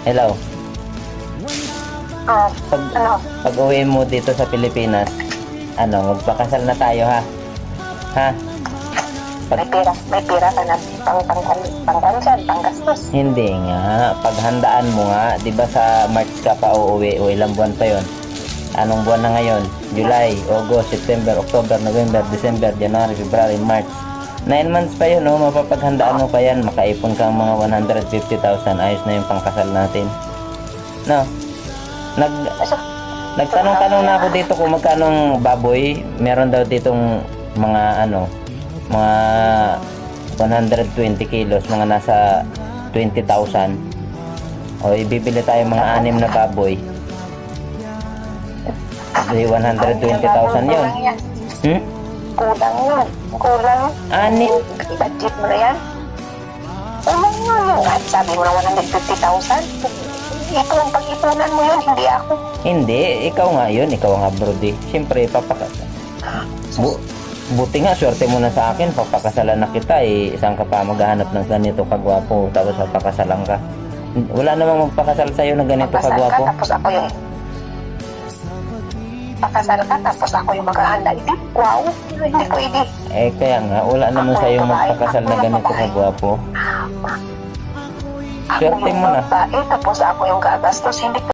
Hello. Oh, Pag, ano? pag uwi mo dito sa Pilipinas, magpakasal na tayo ha? Ha? May pira ka na pang panggastos. Hindi nga. Paghandaan mo nga. Di ba sa March ka pa uuwi o ilang buwan pa yon? Anong buwan na ngayon? July, August, September, October, November, December, January, February, March. 9 months pa yun, no? Mapapaghandaan mo pa yan. Makaipon kang mga 150,000. Ayos na yung pangkasal natin. No? Nagtanong-tanong na ako dito kung magkanong baboy. Meron daw ditong mga mga 120 kilos, mga nasa 20,000. O ibibili tayo mga 6 na baboy. Di 120,000 yun. Kulang yun. Kulang. 6? Budget mo na yan. Kulang yun. At sabi mo na 150,000. Ikaw ang pag-ipunan mo yun, hindi ako. Hindi, ikaw nga yun. Ikaw nga brody. Siyempre, buti nga, swerte mo na sa akin. Papakasalan na kita eh. Isang ka pa maghahanap ng ganito kagwapo. Tapos papakasalan ka. Wala namang magpakasal sa'yo na ganito Papasal kagwapo. ka, tapos ako yung pakasal ka, tapos ako yung maghahanda. Wow, hindi ko hindi. Eh kaya nga, wala naman sa'yo magpakasal na ganito kagwapo. Ako Swerte yung mo na. babae, tapos ako yung gagastos. Hindi